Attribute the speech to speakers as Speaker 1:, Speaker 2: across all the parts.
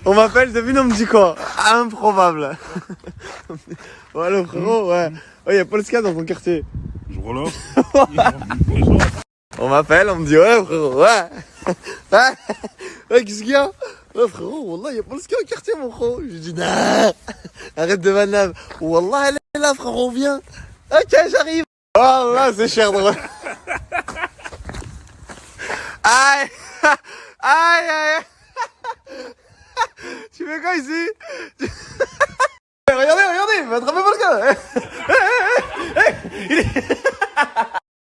Speaker 1: On m'appelle, devine, on me dit quoi? Improbable. Voilà, frérot, ouais. Ouais, y'a Polska dans ton quartier.
Speaker 2: Je relance.
Speaker 1: On m'appelle, on me dit, ouais, frérot, ouais. Ouais, ouais, qu'est-ce qu'il y a? Ouais, frérot, wallah, y'a Polska au quartier, mon frérot. Je dis, nah, arrête de vanner. Wallah, elle est là, frérot, viens. Ok, j'arrive. Oh là, c'est cher, drôle. Aïe, aïe, aïe. Tu fais quoi ici? Regardez, il va attraper Polska.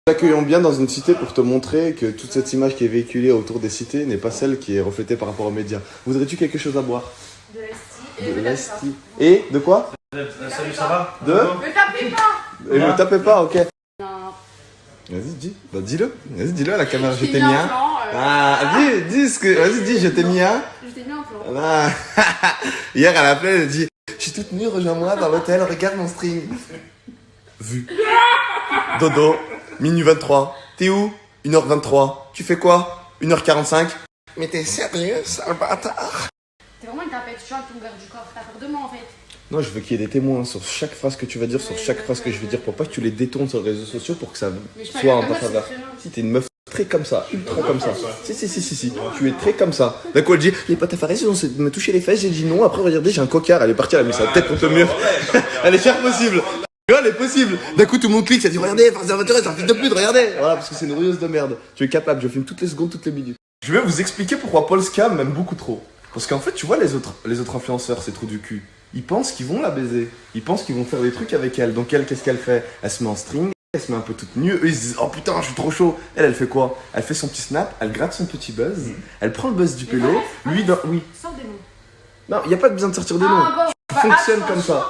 Speaker 1: Nous accueillons bien dans une cité pour te montrer que toute cette image qui est véhiculée autour des cités n'est pas celle qui est reflétée par rapport aux médias. Voudrais-tu quelque chose à boire?
Speaker 3: De l'esti.
Speaker 1: De l'esti. Et de quoi?
Speaker 2: Salut, ça va?
Speaker 1: De?
Speaker 3: Me tapez pas.
Speaker 1: Et me tapez pas, ok.
Speaker 3: Non.
Speaker 1: Vas-y, dis. Bah, dis-le. Vas-y, dis-le à la caméra. Je
Speaker 3: Je
Speaker 1: t'ai mis un. Dis ce que. Vas-y, dis, je t'ai mis un.
Speaker 3: Je t'ai mis un plan.
Speaker 1: Ah. Hier, elle a appelé, elle a dit, je suis toute nue, rejoins-moi dans l'hôtel, regarde mon string. Vu. Dodo, minuit 23. T'es où? 1h23. Tu fais quoi? 1h45. Mais t'es sérieux, sale bâtard?
Speaker 3: T'es vraiment une tapette, tu vois, ton garde du corps. T'as peur de moi en fait.
Speaker 1: Non, je veux qu'il y ait des témoins sur chaque phrase que tu vas dire, sur chaque phrase que je vais dire, pour pas que tu les détournes sur les réseaux sociaux pour que ça soit en ta faveur. Si t'es une meuf très comme ça, ultra comme ça. Si. Tu es très comme ça. D'un coup, elle dit, les potes à Fares, ils ont essayé de me toucher les fesses, j'ai dit non. Après, regardez, j'ai un cocard. Elle est partie, elle a mis sa tête contre le mur. Elle est fière possible. Elle est possible. D'un coup, tout le monde clique, ça dit, regardez, Fares Aventura, c'est un fils de pute, regardez. Voilà, parce que c'est une rueuse de merde. Tu es capable, je filme toutes les secondes, toutes les minutes. Je vais vous expliquer pourquoi Polska m'aime beaucoup trop. Parce qu'en fait, tu vois, les autres influenceurs, ces trous du cul, ils pensent qu'ils vont la baiser. Ils pensent qu'ils vont faire des trucs avec elle. Donc elle, qu'est-ce qu'elle fait? Elle se met en string, elle se met un peu toute nue. Eux, ils se disent, oh putain, je suis trop chaud. Elle fait quoi? Elle fait son petit snap, elle gratte son petit buzz, elle prend le buzz du pélo. Lui, oui.
Speaker 3: Sors des noms.
Speaker 1: Non, il n'y a pas besoin de sortir des noms. Fonctionne comme ça.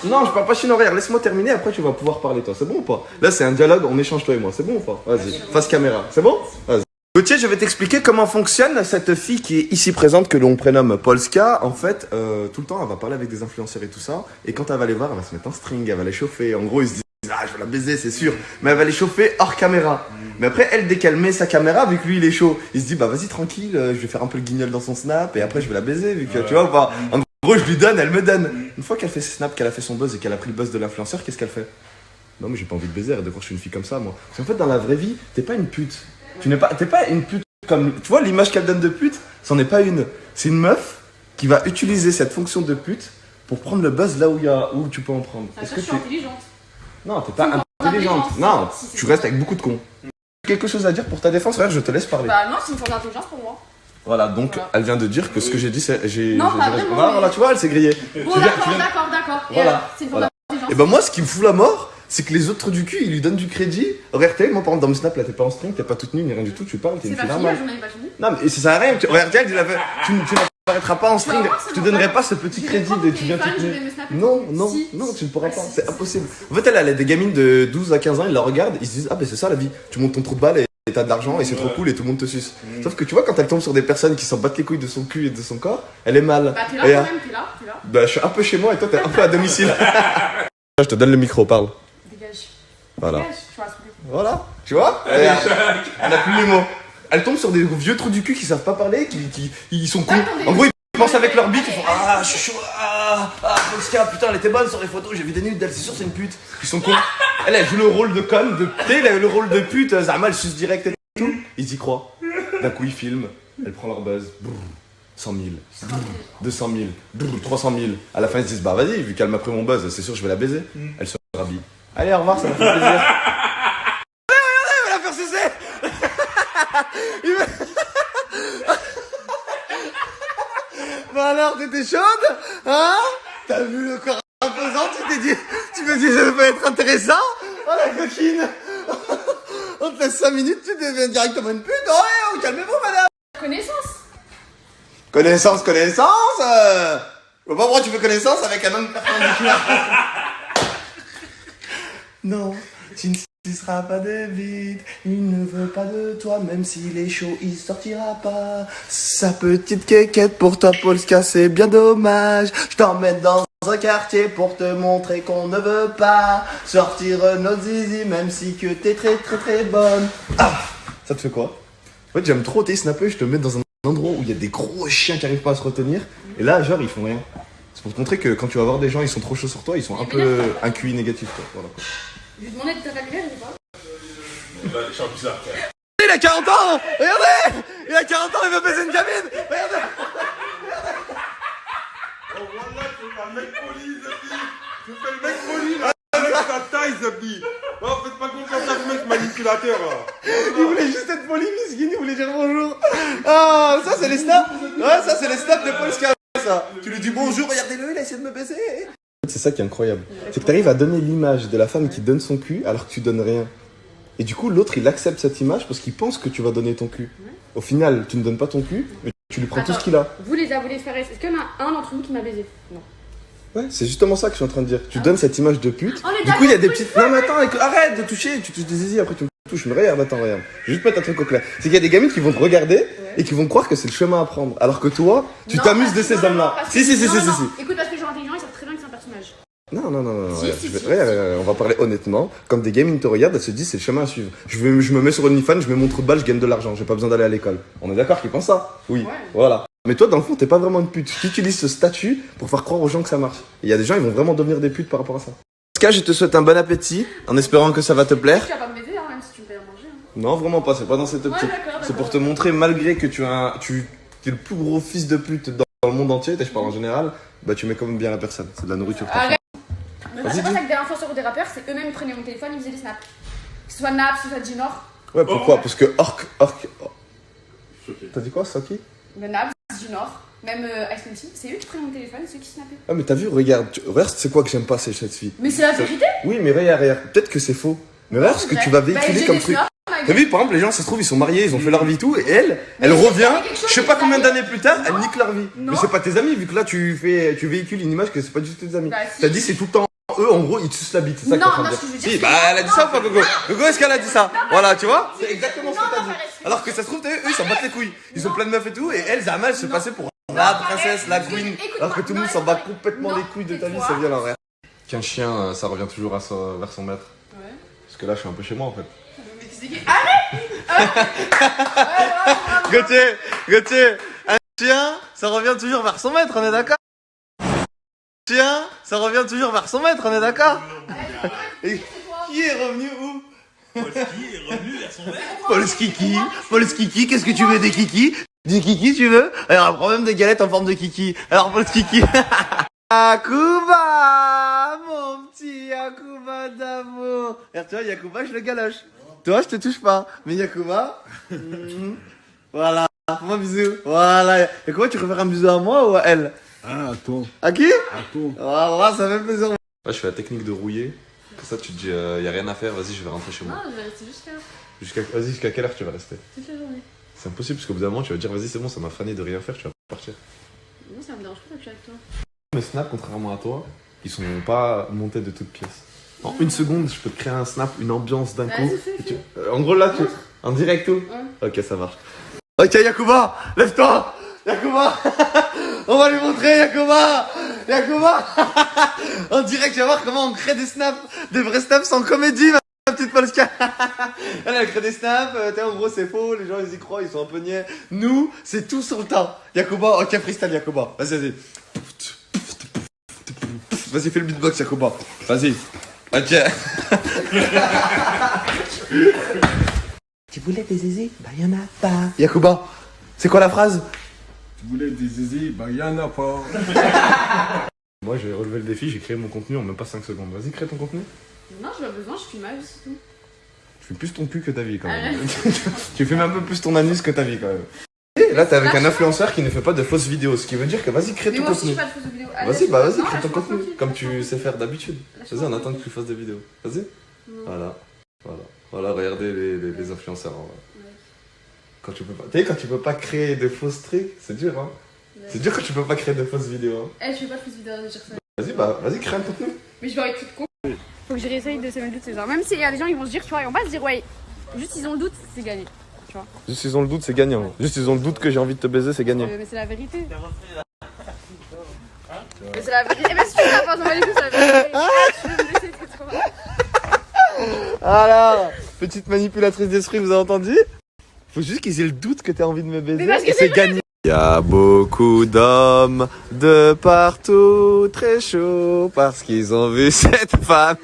Speaker 1: Non, je parle pas chinois. Regarde, laisse-moi terminer, après tu vas pouvoir parler toi. C'est bon ou pas? Là, c'est un dialogue, on échange toi et moi. C'est bon ou pas? Vas-y, face caméra. C'est bon? Vas-y. Gauthier, je vais t'expliquer comment fonctionne cette fille qui est ici présente, que l'on prénomme Polska. En fait, tout le temps, elle va parler avec des influenceurs et tout ça. Et quand elle va les voir, elle va se mettre en string, elle va les chauffer. En gros, ils se disent, ah, je vais la baiser, c'est sûr. Mais elle va les chauffer hors caméra. Mais après, elle, dès qu'elle met sa caméra, vu que lui, il est chaud, il se dit, bah vas-y, tranquille, je vais faire un peu le guignol dans son snap. Et après, je vais la baiser, vu que, tu vois, bah, en gros, je lui donne, elle me donne. Une fois qu'elle fait ses snaps, qu'elle a fait son buzz et qu'elle a pris le buzz de l'influenceur, qu'est-ce qu'elle fait? Non, mais j'ai pas envie de baiser, de quoi je suis une fille comme ça, moi. Parce qu'en fait, dans la vraie vie, t'es pas une pute. T'es pas une pute comme. Tu vois, l'image qu'elle donne de pute, c'en est pas une. C'est une meuf qui va utiliser cette fonction de pute pour prendre le buzz là où tu peux en prendre.
Speaker 3: Ça veut dire que je suis intelligente.
Speaker 1: Non, t'es pas intelligente. Non, tu restes avec beaucoup de cons. Quelque chose à dire pour ta défense, frère, je te laisse parler.
Speaker 3: Bah non, c'est une forme d'intelligence pour moi.
Speaker 1: Voilà, donc elle vient de dire que ce que j'ai dit, c'est.
Speaker 3: Non, pas vraiment,
Speaker 1: Voilà, tu vois, elle s'est grillée.
Speaker 3: Bon, d'accord.
Speaker 1: Voilà.
Speaker 3: C'est une forme d'intelligence.
Speaker 1: Et ben moi, ce qui me fout la mort, c'est que les autres du cul, ils lui donnent du crédit. Regarde, moi par exemple, dans mon snap, là, t'es pas en string, t'es pas toute nue, ni rien du tout, tu parles, t'es une fille normale.
Speaker 3: C'est pas fini, la journée est pas finie.
Speaker 1: Non, mais ça sert à rien. Regarde, elle, tu n'apparaîtras pas en string, je te donnerai pas ce petit crédit de tu viens toute nue. Non, tu ne pourras pas, c'est impossible. En fait, elle a des gamines de 12 à 15 ans, ils la regardent, ils se disent, ah, ben c'est ça la vie, tu montes ton trou de balle et t'as de l'argent et c'est trop cool et tout le monde te suce. Sauf que tu vois, quand elle tombe sur des personnes qui s'en battent les couilles de son cul et de son corps, elle est mal.
Speaker 3: Bah, t'es là quand même, t'es là.
Speaker 1: Bah, je suis un peu chez moi et toi, t'es un peu à domicile. Je te donne le micro, parle.
Speaker 3: Dégage.
Speaker 1: Voilà.
Speaker 3: Dégage, tu vois,
Speaker 1: Voilà, tu vois? Elle a plus les mots. Elle tombe sur des vieux trous du cul qui savent pas parler, ils sont cons. En gros, ils pensent avec leur bite, ils font ah, je suis chaud, Polska, putain, elle était bonne sur les photos, j'ai vu des nudes d'elle, c'est sûr, c'est une pute. Ils sont cons. Elle joue le rôle de conne, elle a le rôle de pute, Zama, elle suce direct et tout. Ils y croient. D'un coup, ils filment, elle prend leur buzz. Brrr, 100 000, brrr, 200 000, brrr, 300 000. À la fin, ils se disent bah vas-y, vu qu'elle m'a pris mon buzz, c'est sûr, je vais la baiser. Elle se rhabille. Allez, au revoir, ça m'a fait plaisir. Il va la faire sucer. Bah alors, t'étais chaude? Hein? T'as vu le corps imposant? Tu me dis, ça peut être intéressant? Oh la coquine. On te laisse 5 minutes, tu deviens directement une pute? Oh, calmez-vous, madame. Connaissance. Je vois pas pourquoi tu fais connaissance avec un homme perpendiculaire. Non, tu ne seras pas de vide. Il ne veut pas de toi, même s'il est chaud, il sortira pas. Sa petite quéquette pour toi, Polska, c'est bien dommage. Je t'emmène dans un quartier pour te montrer qu'on ne veut pas sortir notre zizi, même si que t'es très très très bonne. Ah, ça te fait quoi? En fait, j'aime trop tes snappés, je te mets dans un un endroit où il y a des gros chiens qui arrivent pas à se retenir. Et là, genre, ils font rien. C'est pour te montrer que quand tu vas voir des gens, ils sont trop chauds sur toi, ils sont un peu un QI négatif, quoi. Voilà, quoi.
Speaker 3: Je lui demandais de t'appeler, je sais pas.
Speaker 2: Là, les champs bizarres, frère.
Speaker 1: Il a 40 ans. Regardez. Il a 40 ans, il veut baiser une gamine. Regardez.
Speaker 2: Oh, voilà, tu fais le mec poli, Zabi. Tu fais le mec poli, là. Avec ta taille, Zabi. Non, faites pas confiance à ce mec manipulateur, là.
Speaker 1: Il voulait juste être poli, miskin, il voulait dire bonjour. Ah, ça c'est les snaps. Ouais, ça c'est les snaps de Paul Scar. Ça. Tu lui dis bonjour, regardez-le, il a essayé de me baiser. C'est ça qui est incroyable. C'est que t'arrives à donner l'image de la femme qui donne son cul alors que tu donnes rien. Et du coup, l'autre il accepte cette image parce qu'il pense que tu vas donner ton cul. Au final, tu ne donnes pas ton cul, mais tu lui prends tout ce qu'il a.
Speaker 3: Vous les avouez faire. Est-ce qu'il y en a un d'entre vous qui m'a baisé? Non.
Speaker 1: Ouais, c'est justement ça que je suis en train de dire. Tu donnes cette image de pute.
Speaker 3: On est
Speaker 1: Du coup, il y a des
Speaker 3: d'accord,
Speaker 1: petites. Non, mais attends, arrête de toucher. Tu touches des zizi, après tu me touches. Mais regarde, attends, regarde. Je vais juste mettre un truc au clair. C'est qu'il y a des gamines qui vont te regarder et qui vont croire que c'est le chemin à prendre. Alors que toi, tu
Speaker 3: Non,
Speaker 1: t'amuses
Speaker 3: parce
Speaker 1: de
Speaker 3: que-
Speaker 1: ces
Speaker 3: non,
Speaker 1: hommes-là.
Speaker 3: parce
Speaker 1: Si,
Speaker 3: que-
Speaker 1: si, si,
Speaker 3: non,
Speaker 1: si, si,
Speaker 3: non.
Speaker 1: si.
Speaker 3: Écoute, parce que les gens intelligents, ils savent très bien que c'est un personnage.
Speaker 1: Non, non, non, non.
Speaker 3: Si,
Speaker 1: regarde,
Speaker 3: si,
Speaker 1: je vais-
Speaker 3: si,
Speaker 1: regarde,
Speaker 3: si.
Speaker 1: regarde, on va parler honnêtement. Quand des gamines te regardent, elles se disent c'est le chemin à suivre. Je me mets sur OnlyFans, je mets mon trou de balle, je gagne de l'argent. J'ai pas besoin d'aller à l'école. On est d'accord qu'ils pensent ça? Oui.
Speaker 3: Ouais.
Speaker 1: Voilà. Mais toi, dans le fond, t'es pas vraiment une pute. Tu utilises ce statut pour faire croire aux gens que ça marche. Et il y a des gens, ils vont vraiment devenir des putes par rapport à ça. En tout cas, je te souhaite un bon appétit, en espérant que ça va te plaire.
Speaker 3: Tu vas pas me baiser, hein, même si tu me payes à manger. Hein.
Speaker 1: Non, vraiment pas, c'est pas dans cette optique.
Speaker 3: d'accord,
Speaker 1: C'est
Speaker 3: d'accord.
Speaker 1: pour te montrer, malgré que tu es le plus gros fils de pute dans le monde entier, je parle en général, bah tu mets quand même bien la personne. C'est de la nourriture.
Speaker 3: Arrête. Mais
Speaker 1: Vas-y,
Speaker 3: c'est pas
Speaker 1: dis.
Speaker 3: ça que des influenceurs ou des rappeurs, c'est eux-mêmes ils prenaient mon téléphone, ils faisaient des snaps. Que ce soit Naps, que ce soit Ginor.
Speaker 1: Ouais, pourquoi? Parce que Orc. T'as dit quoi, Saki?
Speaker 3: Le Naps, Ginor, même Ice Multi, c'est eux qui prenaient mon téléphone, c'est eux qui snappaient.
Speaker 1: Ah, mais t'as vu, regarde, regarde, c'est quoi que j'aime pas, c'est cette fille.
Speaker 3: Mais c'est la vérité.
Speaker 1: Oui, mais regarde, peut-être que c'est faux. Mais regarde ce que tu vas véhiculer comme truc. T'as vu, par exemple, les gens, ça se trouve, ils sont mariés, ils ont fait leur vie et tout, et elle revient, je sais pas combien d'années plus tard, elle nique leur vie.
Speaker 3: Non.
Speaker 1: Mais c'est pas tes amis, vu que là, tu véhicules une image que c'est pas du tout tes amis.
Speaker 3: Bah, si.
Speaker 1: T'as dit, c'est tout le temps eux, en gros, ils te sucent la bite, c'est ça que t'es en train de
Speaker 3: Non,
Speaker 1: dire.
Speaker 3: ce que je veux dire,
Speaker 1: Si,
Speaker 3: c'est
Speaker 1: bah,
Speaker 3: que-
Speaker 1: elle a dit ça ou pas, Gogo? Gogo, est-ce qu'elle a dit ça? Voilà, tu vois? C'est
Speaker 3: Si.
Speaker 1: exactement ce
Speaker 3: Non,
Speaker 1: que t'as
Speaker 3: non,
Speaker 1: dit.
Speaker 3: arrête.
Speaker 1: Alors que ça se trouve, t'as vu, eux, ils s'en battent les couilles. Ils ont
Speaker 3: Non.
Speaker 1: plein de meufs et tout, et elle, Zama, elle se passait pour la
Speaker 3: arrête.
Speaker 1: princesse, la
Speaker 3: Écoute-moi,
Speaker 1: queen.
Speaker 3: écoute-moi.
Speaker 1: Alors que tout le monde
Speaker 3: Non,
Speaker 1: s'en bat
Speaker 3: écoute-moi.
Speaker 1: complètement
Speaker 3: Non,
Speaker 1: les couilles de ta vie,
Speaker 3: tais-toi.
Speaker 1: ça vient l'envers. Qu'un chien, ça revient toujours vers son maître.
Speaker 3: Ouais.
Speaker 1: Parce que là, je suis un peu chez moi en fait.
Speaker 3: Mais c'est qui? Arrête.
Speaker 1: Gauthier, un chien, ça revient toujours vers son maître, on est d'accord? Chien, ça revient toujours vers son maître, on est d'accord? Et qui est revenu où?
Speaker 2: Polski est revenu vers son maître.
Speaker 1: Paul Skiki, qu'est-ce que tu veux des kiki? Des kiki tu veux? Alors on prend même des galettes en forme de kiki. Alors Paul Skiki. Yakuba, mon petit Yakuba d'amour. Regarde, tu vois, Yakuba, je le galoche. Toi, je te touche pas. Mais Yakuba, voilà. Fais-moi un bisou. Voilà. Yakuba, tu préfères un bisou à moi ou à elle?
Speaker 2: Ah, attends,
Speaker 1: À qui?
Speaker 2: attends.
Speaker 1: Voilà, ça fait plaisir. Ouais, je fais la technique de rouiller. Comme ça, tu te dis, y a rien à faire, vas-y, je vais rentrer chez moi.
Speaker 3: Non, je vais rester jusqu'à
Speaker 1: Vas-y, jusqu'à quelle heure tu vas rester?
Speaker 3: toute la journée.
Speaker 1: C'est impossible, parce qu'au bout d'un moment, tu vas dire, vas-y, c'est bon, ça m'a fané de rien faire, tu vas partir.
Speaker 3: Moi, ça me dérange pas que je suis avec toi.
Speaker 1: Mes snaps, contrairement à toi, ils sont pas montés de toutes pièces. En une seconde, je peux te créer un snap, une ambiance d'un coup.
Speaker 3: Vas-y, fais,
Speaker 1: Et en gros, là, tu. En direct tout?
Speaker 3: Ouais.
Speaker 1: Ok, ça marche. Ok, Yakuba, lève-toi! Yakuba! On va lui montrer, Yakuba! Yakuba! En direct, tu vas voir comment on crée des snaps, des vrais snaps sans comédie, ma petite Polska. Elle crée des snaps, en gros, c'est faux, les gens ils y croient, ils sont un peu niais. Nous, c'est tout sur le tas. Yakuba, ok, freestyle, Yakuba. Vas-y. Vas-y, fais le beatbox, Yakuba. Vas-y. Ok. Tu voulais des zézés? Bah, y'en a pas. Yakuba, c'est quoi la phrase?
Speaker 2: Tu voulais des zizi, bah y'en a pas.
Speaker 1: Moi, j'ai relevé le défi, j'ai créé mon contenu en même pas 5 secondes. Vas-y, crée ton contenu.
Speaker 3: Non, j'ai pas besoin, je filme ma vie, c'est tout.
Speaker 1: Tu fais plus ton cul que ta vie, quand même.
Speaker 3: Arrête.
Speaker 1: Tu fais un peu plus ton anus que ta vie, quand même. Et là, t'es avec un influenceur qui ne fait pas de fausses vidéos, ce qui veut dire que vas-y, crée
Speaker 3: Mais
Speaker 1: ton
Speaker 3: moi aussi,
Speaker 1: contenu.
Speaker 3: je fais pas de fausses vidéos.
Speaker 1: Vas-y, bah vas-y,
Speaker 3: Non,
Speaker 1: crée ton
Speaker 3: lâche-moi
Speaker 1: contenu,
Speaker 3: tranquille.
Speaker 1: comme tu sais faire d'habitude.
Speaker 3: Lâche-moi
Speaker 1: Vas-y, on attend
Speaker 3: tranquille.
Speaker 1: que tu fasses des vidéos. Vas-y.
Speaker 3: Non.
Speaker 1: Voilà, regardez les influenceurs. En vrai. Quand tu peux pas, tu sais, quand tu peux pas créer de fausses trucs, c'est dur, hein.
Speaker 3: Ouais.
Speaker 1: C'est dur quand tu peux pas créer de fausses vidéos. Hein.
Speaker 3: Eh, je fais pas de fausses vidéos, je dire ça.
Speaker 1: Vas-y, crée un contenu.
Speaker 3: Mais je vais être toute con. Faut que je réessaye de semer le doute, c'est genre. Même s'il y a des gens, ils vont se dire, tu vois, et on va se dire, ouais, juste ils ont le doute, c'est gagné.
Speaker 1: Juste ils ont le doute, c'est gagnant. Juste ils ont le doute que j'ai envie de te baiser, c'est gagné.
Speaker 3: Mais c'est la vérité. Mais c'est la vérité. Eh ben si tu veux la on va les coups, c'est la vérité. Je vais me laisser être trop.
Speaker 1: Voilà, petite manipulatrice d'esprit, vous avez entendu? Faut juste qu'ils aient le doute que t'as envie de me baiser.
Speaker 3: Mais parce que
Speaker 1: et c'est gagné. Il y a beaucoup d'hommes de partout très chauds parce qu'ils ont vu cette femme.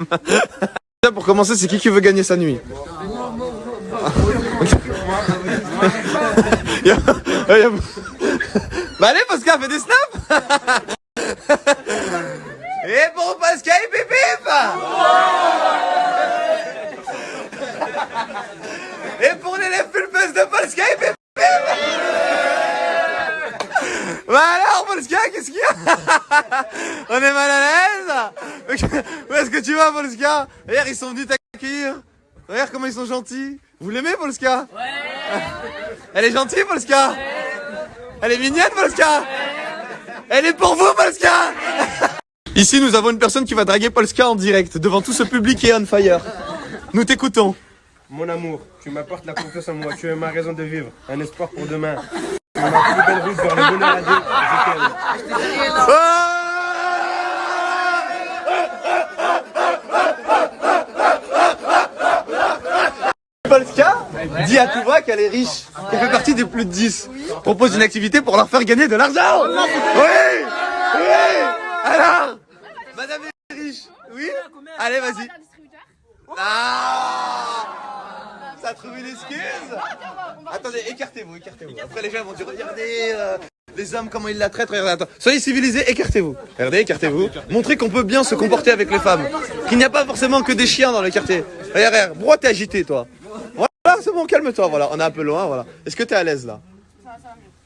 Speaker 1: Déjà pour commencer, c'est qui veut gagner sa nuit? Bah allez Pascal, fais des snaps. Et pour Pascal, pip pip. Et pour l'élève pulpeuse de Pascal, pip pip. Bah alors Polska, qu'est-ce qu'il y a? On est mal à l'aise. Où est-ce que tu vas Polska? Regarde, ils sont venus t'accueillir. Regarde comment ils sont gentils. Vous l'aimez Polska? Ouais. Elle est gentille Polska? Ouais. Elle est mignonne Polska? Ouais. Elle est pour vous Polska? Ici nous avons une personne qui va draguer Polska en direct devant tout ce public qui est on fire. Nous t'écoutons.
Speaker 2: Mon amour, tu m'apportes la confiance en moi, tu es ma raison de vivre, un espoir pour demain. Tu es ma plus belle route vers le bonheur à Dieu. Je t'aime.
Speaker 1: Polska dit à tout va qu'elle est riche, qu'elle fait partie des plus de 10. Propose une activité pour leur faire gagner de l'argent. Oui. Alors, madame est riche. Oui. Allez, vas-y. Ah, ça a trouvé une excuse. Attendez, écartez-vous. Après les gens vont dire regardez les hommes comment ils la traitent. Regardez, attends. Soyez civilisés, écartez-vous. Regardez, écartez-vous. Montrez qu'on peut bien se comporter avec les femmes. Qu'il n'y a pas forcément que des chiens dans le quartier. Regarde, pourquoi t'es agité toi? Voilà, c'est bon, calme-toi, voilà. On est un peu loin, voilà. Est-ce que t'es à l'aise là?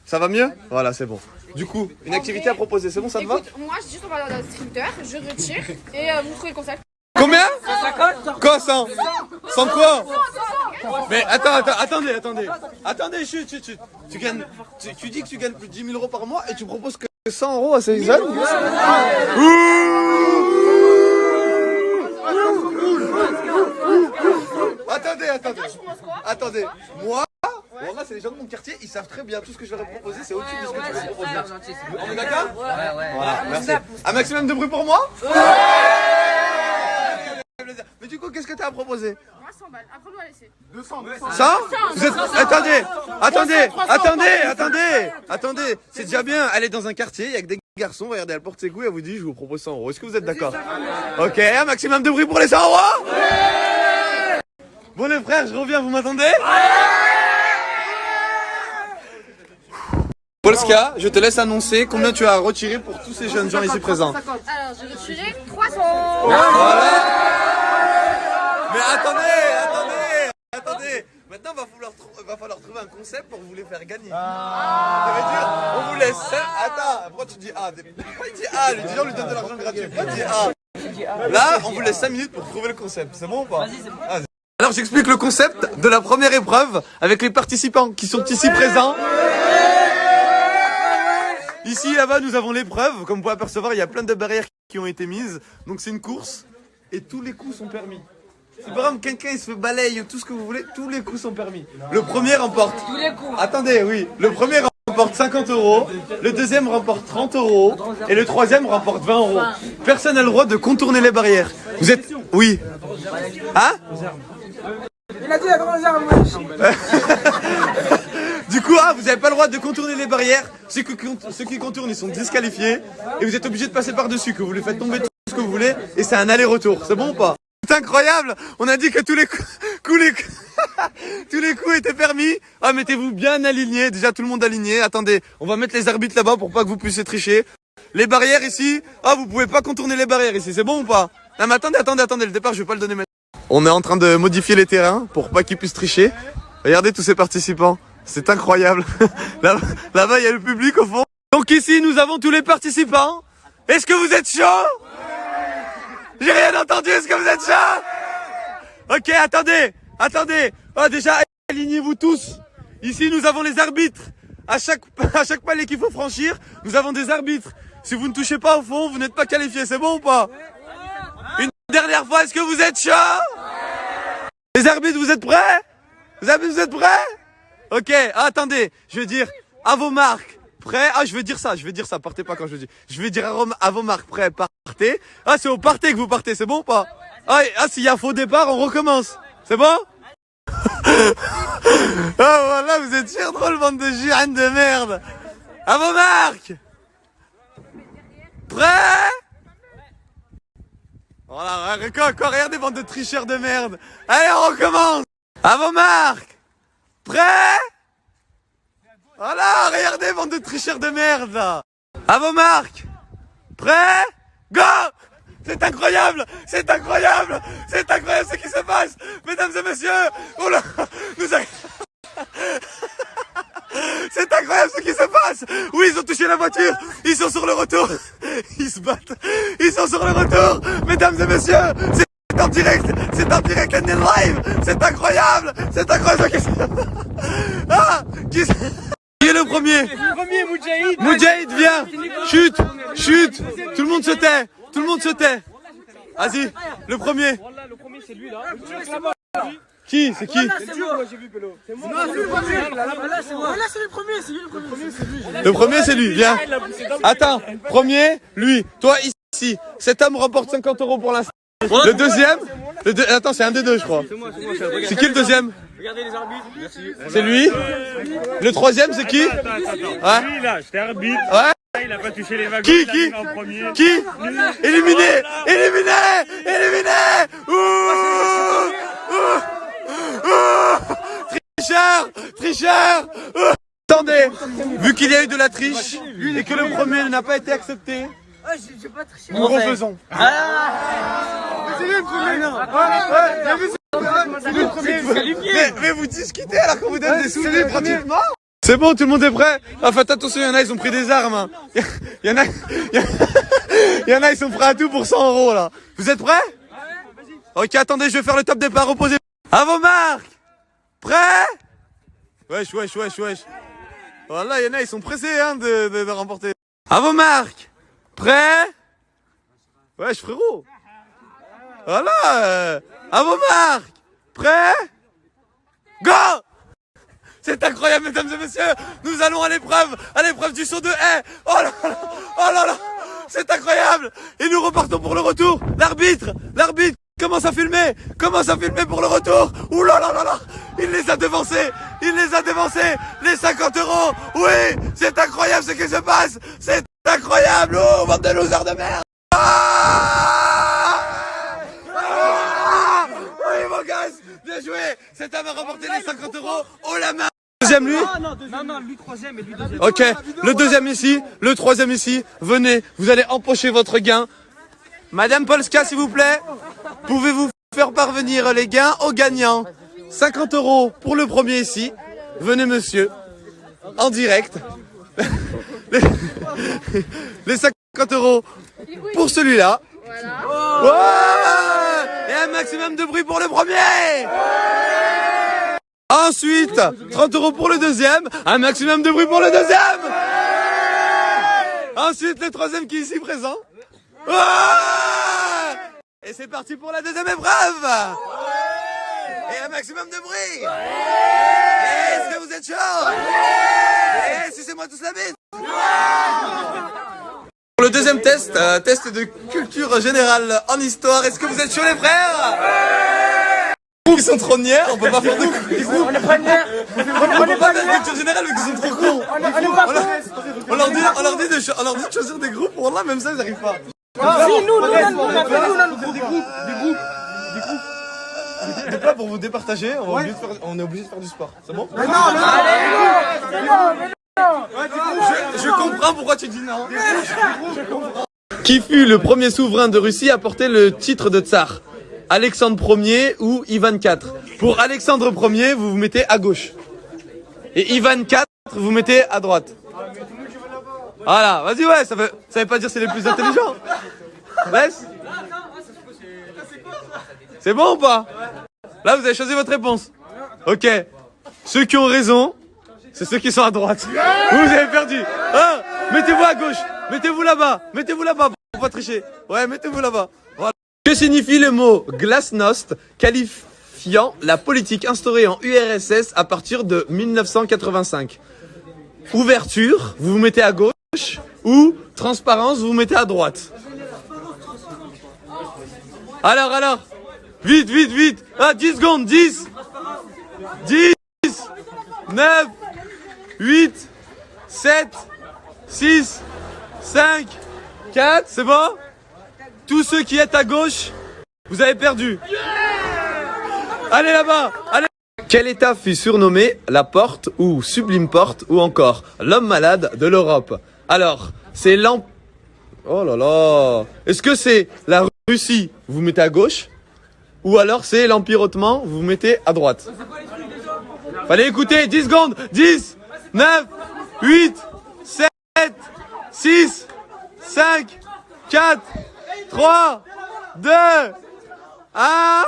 Speaker 1: Ça va mieux? Voilà, c'est bon. Du coup, une activité à proposer, c'est bon, ça te va?
Speaker 3: Écoute, moi, je dis juste on va dans le distributeur, je retire et vous trouvez le concept.
Speaker 1: Combien? 150. Quoi, 100? 100 quoi? Mais attendez, chut. Tu dis que tu gagnes plus de 10 000 euros par mois et tu proposes que 100 euros à ces jeunes? Attendez. Moi, c'est les gens de mon quartier, ils savent très bien tout ce que je leur ai proposé, c'est au-dessus de ce que tu veux proposer. On est d'accord? Ouais. Voilà, merci. Un maximum de bruit pour moi? Mais du coup, qu'est-ce que t'as à proposer?
Speaker 3: Moi, 100 balles, après on doit laisser.
Speaker 1: 200? Vous êtes... Attendez, c'est déjà bien. Elle est dans un quartier, il y a que des garçons, regardez, elle porte ses couilles, elle vous dit, je vous propose 100 euros. Est-ce que vous êtes d'accord? Ok, un maximum de bruit pour les 100 euros? Bon les frères, je reviens, vous m'attendez? Polska, je te laisse annoncer combien tu as retiré pour tous ces jeunes gens ici présents.
Speaker 3: Alors, j'ai retiré 300.
Speaker 1: Voilà. Mais attendez. Maintenant, va falloir trouver un concept pour vous les faire gagner. Ça veut dire, on vous laisse... Attends, pourquoi tu dis A? Pourquoi il dit A? Les gens lui donnent de l'argent gratuit. Pourquoi il dit A? Là, on vous laisse 5 minutes pour trouver le concept. C'est bon ou pas? Vas-y, c'est bon. Alors, j'explique le concept de la première épreuve avec les participants qui sont ici présents. Ici, là-bas, nous avons l'épreuve. Comme vous pouvez apercevoir, il y a plein de barrières qui ont été mises. Donc, c'est une course et tous les coups sont permis. Si par exemple, quelqu'un il se fait balayer ou tout ce que vous voulez, tous les coups sont permis. Le premier remporte... Tous les coups. Attendez, oui. Le premier remporte 50 euros, le deuxième remporte 30 euros et le troisième remporte 20 euros. Personne n'a le droit de contourner les barrières. Vous êtes... Oui. Hein?
Speaker 4: Il a dit la grande arme.
Speaker 1: Du coup, vous n'avez pas le droit de contourner les barrières. Ceux qui contournent, ils sont disqualifiés. Et vous êtes obligés de passer par-dessus, que vous les faites tomber tout ce que vous voulez. Et c'est un aller-retour. C'est bon ou pas? C'est incroyable. On a dit que tous les coups étaient permis. Ah, mettez-vous bien alignés. Déjà, tout le monde aligné. Attendez, on va mettre les arbitres là-bas pour pas que vous puissiez tricher. Les barrières ici. Ah, vous pouvez pas contourner les barrières ici. C'est bon ou pas? Non, mais attendez. Le départ, je vais pas le donner maintenant. On est en train de modifier les terrains pour pas qu'ils puissent tricher. Regardez tous ces participants. C'est incroyable. Là-bas, il y a le public au fond. Donc ici, nous avons tous les participants. Est-ce que vous êtes chaud? J'ai rien entendu. Est-ce que vous êtes chaud? Ok, attendez. Oh, déjà, alignez-vous tous. Ici, nous avons les arbitres. À chaque palier qu'il faut franchir, nous avons des arbitres. Si vous ne touchez pas au fond, vous n'êtes pas qualifié. C'est bon ou pas? Une dernière fois, est-ce que vous êtes chaud? Les arbitres, vous êtes prêts? Vous êtes prêts? Ok, attendez, je vais dire à vos marques, prêts? Ah, je vais dire ça, partez pas quand je dis. Je vais dire à vos marques, prêts, partez. Ah, c'est au partez que vous partez, c'est bon ou pas? Ah, s'il y a faux départ, on recommence. C'est bon? voilà, vous êtes fiers drôle, bande de giranes de merde. À vos marques. Prêt? Voilà, encore, regardez, bande de tricheurs de merde. Allez, on recommence. À vos marques. Prêt? Voilà, regardez, bande de tricheurs de merde, là. À vos marques. Prêt? Go! C'est incroyable! C'est incroyable! C'est incroyable ce qui se passe! Mesdames et messieurs! Oh là! C'est incroyable ce qui se passe! Oui, ils ont touché la voiture! Ils sont sur le retour! Ils se battent! Ils sont sur le retour! Mesdames et messieurs! C'est en direct! C'est en direct and in live! C'est incroyable! C'est incroyable ce qui se passe! Ah! Qui est le premier?
Speaker 4: Le premier, Moudjahid.
Speaker 1: Moudjahid, viens! Chute! Chute! Tout le monde se tait! Tout le monde se tait. Vas-y, le premier.
Speaker 4: Voilà, le premier, c'est lui, là.
Speaker 1: Qui? C'est qui?
Speaker 4: C'est moi, j'ai vu, Pélo. C'est moi, c'est le premier. Là, c'est moi. Là, c'est le premier, c'est lui le premier.
Speaker 1: Le premier, c'est lui, viens. Attends, premier, lui. Toi, ici. Cet homme remporte 50 € pour l'instant. Le deuxième? Attends, c'est un des deux, je crois. C'est qui le deuxième?
Speaker 4: Regardez les arbitres. Merci.
Speaker 1: C'est lui. Le troisième, c'est qui?
Speaker 5: Attends. Lui, là, j'étais arbitre.
Speaker 1: Ouais.
Speaker 5: Il a pas touché les wagons.
Speaker 1: Qui?
Speaker 5: Il a mis en premier.
Speaker 1: Qui? Éliminé! Éliminé! Éliminé! Tricheur! Tricheur! Attendez, vu qu'il y a eu de la triche et que le premier n'a pas été accepté,
Speaker 4: J'ai pas triché.
Speaker 1: nous refaisons.
Speaker 4: C'est lui le premier.
Speaker 1: Mais vous discutez alors qu'on vous donne des sous pratiquement. C'est bon, tout le monde est prêt? Ah, faites attention, il y en a, ils ont pris des armes. Hein. Il y en a, ils sont prêts à tout pour 100 € là. Vous êtes prêts? Ok, attendez, je vais faire le top départ, reposez. À vos marques. Prêts? Wesh. Voilà, il y en a, ils sont pressés hein, de remporter. À vos marques. Prêts? Wesh, frérot. Voilà. À vos marques. Prêts? Go! C'est incroyable, mesdames et messieurs. Nous allons à l'épreuve du saut de haie. Oh là là. C'est incroyable. Et nous repartons pour le retour. L'arbitre commence à filmer pour le retour. Ouh là là. Il les a devancés. Les 50 €. Oui, c'est incroyable ce qui se passe. C'est incroyable. Oh, bande de losers de merde. Oui, mon gars, bien joué. Cet homme a remporté les 50 €. Oh la main. Deuxième lui?
Speaker 4: Non, lui troisième et lui deuxième.
Speaker 1: Ok, le deuxième ici, le troisième ici. Venez, vous allez empocher votre gain. Madame Polska, s'il vous plaît, pouvez-vous faire parvenir les gains aux gagnants? 50 € pour le premier ici. Venez, monsieur, en direct. Les 50 € pour celui-là. Ouais. Et un maximum de bruit pour le premier. Ensuite, 30 € pour le deuxième, un maximum de bruit pour le deuxième. Ensuite, le troisième qui est ici présent. Et c'est parti pour la deuxième épreuve. Et un maximum de bruit. Est-ce que vous êtes chaud? Et sucez-moi tous la bite. Pour le deuxième test, test de culture générale en histoire, est-ce que vous êtes chaud les frères? Ils sont trop niais, on peut pas faire de
Speaker 4: On est pas nerfs.
Speaker 1: on peut pas faire de culture générale mais qu'ils sont trop cons. On leur dit de choisir des groupes, wallah, même ça ils arrivent pas.
Speaker 4: Si, nous, on a fait
Speaker 1: Des groupes. Donc là pour vous départager, on est obligé de faire du sport, c'est bon?
Speaker 4: Mais non.
Speaker 1: Je comprends pourquoi tu dis non. Je comprends. Qui fut le premier souverain de Russie à porter le titre de tsar? Alexandre Ier ou Ivan IV? Pour Alexandre Ier, vous vous mettez à gauche. Et Ivan IV, vous mettez à droite. Voilà, vas-y, ouais, ça veut pas dire c'est les plus intelligents. Laisse. C'est bon ou pas? Là, vous avez choisi votre réponse. Ok. Ceux qui ont raison, c'est ceux qui sont à droite. Vous avez perdu. Hein? Mettez-vous à gauche. Mettez-vous là-bas. Pour pas tricher. Ouais, mettez-vous là-bas. Voilà. Que signifie le mot glasnost qualifiant la politique instaurée en URSS à partir de 1985? Ouverture, vous vous mettez à gauche, ou transparence, vous vous mettez à droite. Alors, vite. Ah, 10 secondes, 10,
Speaker 6: 9, 8, 7, 6, 5, 4, c'est bon? Tous ceux qui êtes à gauche, vous avez perdu. Allez là-bas, allez. Quel état fut surnommé la porte ou sublime porte ou encore l'homme malade de l'Europe? Alors, c'est Oh là là. Est-ce que c'est la Russie, vous mettez à gauche? Ou alors c'est l'Empire ottoman, vous mettez à droite? Fallait écouter, 10 secondes. 10, 9, 8, 7, 6, 5, 4, 3, 2, 1,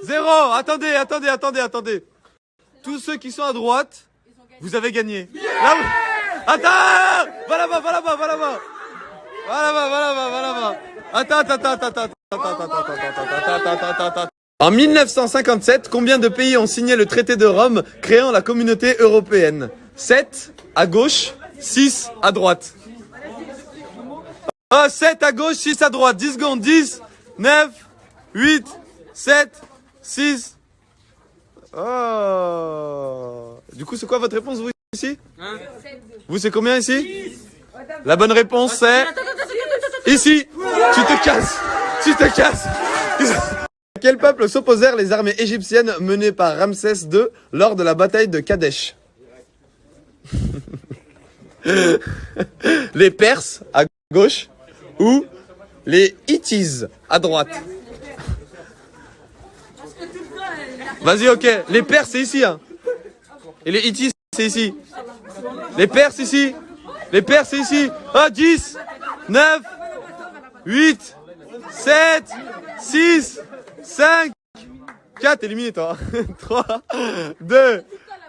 Speaker 6: 0. Attendez. Tous ceux qui sont à droite, vous avez gagné. Là, attends. Va là-bas. Attends. En 1957, combien de pays ont signé le traité de Rome créant la communauté européenne? 7 à gauche, 6 à droite. 7 à gauche, 6 à droite. 10 secondes. 10, 9, 8, 7, 6. Oh. Du coup, c'est quoi votre réponse, vous, ici? Vous, c'est combien, ici? La bonne réponse, c'est... Ici. Tu te casses. À quel peuple s'opposèrent les armées égyptiennes menées par Ramsès II lors de la bataille de Kadesh? Les Perses à gauche ou les Hittites à droite? Vas-y, ok. Les Perses, c'est ici. Hein. Et les Hittites, c'est ici. Les Perses, ici. C'est ici. 10, 9, 8, 7, 6, 5, 4, éliminé toi. 3, 2,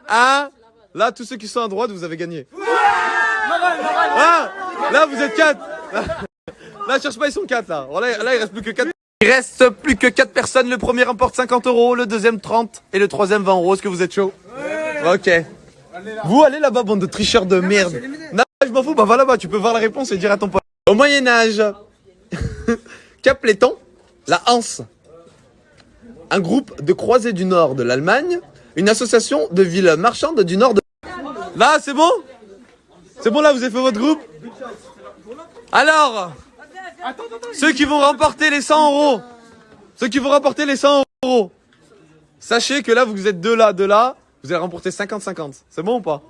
Speaker 6: 1. Là, tous ceux qui sont à droite, vous avez gagné. Ah, là, vous êtes 4. Là, cherche pas, ils sont 4 là. Là, il reste plus que 4. Il reste plus que 4 personnes. Le premier remporte 50 €, le deuxième 30 et le troisième 20 €. Est-ce que vous êtes chaud? Ok. Vous allez là-bas, bande de tricheurs de merde. Non, je m'en fous, bah va là-bas, tu peux voir la réponse et dire à ton pote. Au Moyen-Âge, qu'appelait-on la Hanse? Un groupe de croisés du nord de l'Allemagne, une association de villes marchandes du nord de... Là, c'est bon? C'est bon, là, vous avez fait votre groupe? Alors, ceux qui vont remporter les 100 €, sachez que là, vous êtes deux là, vous allez remporter 50-50. C'est bon ou pas?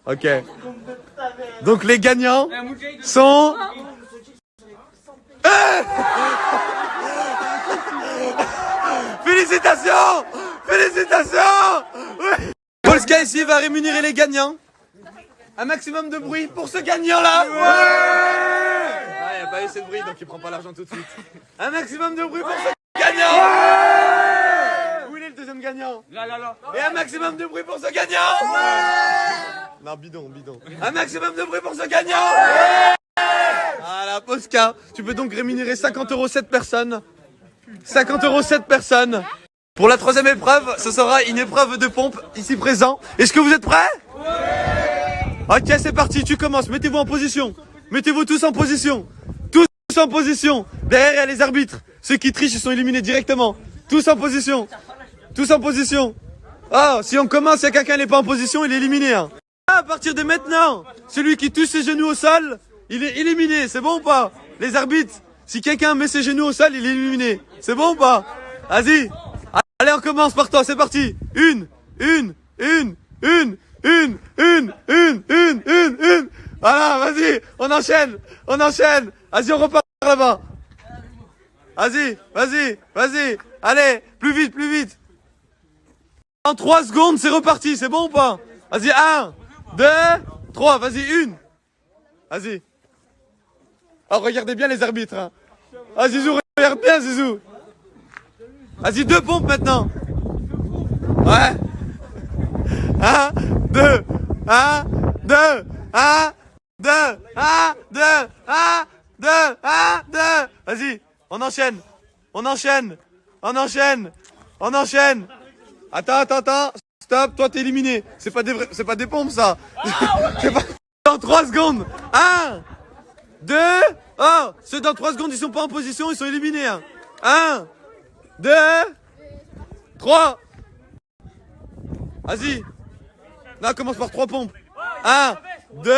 Speaker 6: Ok. Donc les gagnants sont... Félicitations! Ouais. Polska ici va rémunérer les gagnants. Un maximum de bruit pour ce gagnant-là. Ah, il n'y a pas eu assez de bruit, donc il prend pas l'argent tout de suite. Un maximum de bruit pour ce gagnant. Où il est le deuxième gagnant? Là. Et un maximum de bruit pour ce gagnant. Non, bidon. Un maximum de bruit pour ce gagnant. Voilà, Polska. Tu peux donc rémunérer 50 € 7 personnes. 50 € 7 personnes. Pour la troisième épreuve, ce sera une épreuve de pompe ici présent. Est-ce que vous êtes prêts? Ok, c'est parti, tu commences. Mettez-vous en position. Mettez-vous tous en position. Tous en position. Derrière, il y a les arbitres. Ceux qui trichent, ils sont éliminés directement. Tous en position. Ah, si on commence, il y a quelqu'un qui n'est pas en position, il est éliminé. Hein. À partir de maintenant, celui qui touche ses genoux au sol, il est éliminé. C'est bon ou pas? Les arbitres, si quelqu'un met ses genoux au sol, il est éliminé. C'est bon ou pas? Vas-y. Allez, on commence par toi, c'est parti. Une. Voilà, vas-y, on enchaîne. Vas-y, on repart là-bas. Vas-y. Allez, plus vite. En 3 secondes, c'est reparti, c'est bon ou pas? Vas-y, 1, 2, 3, vas-y, une. Vas-y. Oh, regardez bien les arbitres. Hein. Ah, Zizou, regarde bien, Zizou. Vas-y, 2 pompes maintenant. Ouais. 1, 2. Vas-y, on enchaîne. Attends. Stop, toi t'es éliminé. C'est pas des pompes ça. C'est pas... Dans 3 secondes. 1, 2. Oh, ceux dans 3 secondes, ils sont pas en position, ils sont éliminés. 1, 2, 3. Vas-y. Non, commence par 3 pompes. 1, 2,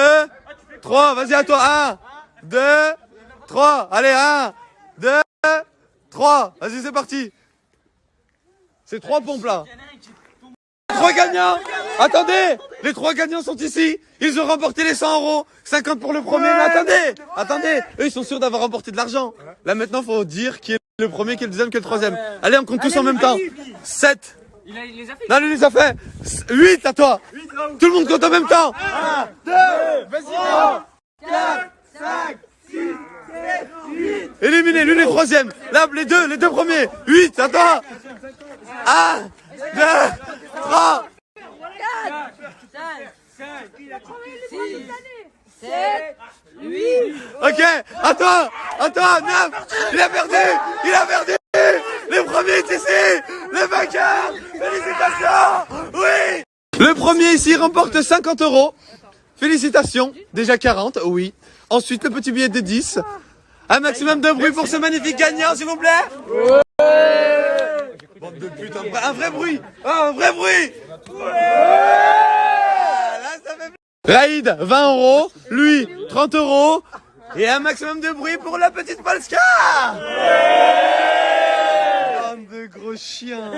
Speaker 6: 3. Vas-y, à toi. 1, 2, 3. Allez, 1, 2, 3. Vas-y, c'est parti. C'est 3 pompes là. 3 gagnants. Attendez, les 3 gagnants sont ici. Ils ont remporté les 100 euros. 50 pour le premier. Mais attendez. Eux, ils sont sûrs d'avoir remporté de l'argent. Là, maintenant, faut dire qui est le premier, qui est le deuxième, qui est le troisième. Allez, on compte tous en même temps. 7.
Speaker 4: Il les a fait.
Speaker 6: Non, lui, il les a fait. 8 à toi. Tout le monde compte en même temps. 1, 2, vas-y. 3, 4, 5, 6, 7, 8. Éliminé, lui, les troisième. Là, les deux premiers. 8 à toi. 1, 2, 3.
Speaker 4: 7, 8.
Speaker 6: Ok, à toi, 9. Il a perdu. Le premier est ici. Le vainqueur. Félicitations. Oui. Le premier ici remporte 50 euros. Félicitations. Déjà 40, oui. Ensuite, le petit billet de 10. Un maximum de bruit pour ce magnifique gagnant, s'il vous plaît. Bande de putes, un vrai bruit. Un vrai bruit. Là, ça fait... Raïd, 20 euros. Lui, 30 euros. Et un maximum de bruit pour la petite Polska. Bande de gros chiens.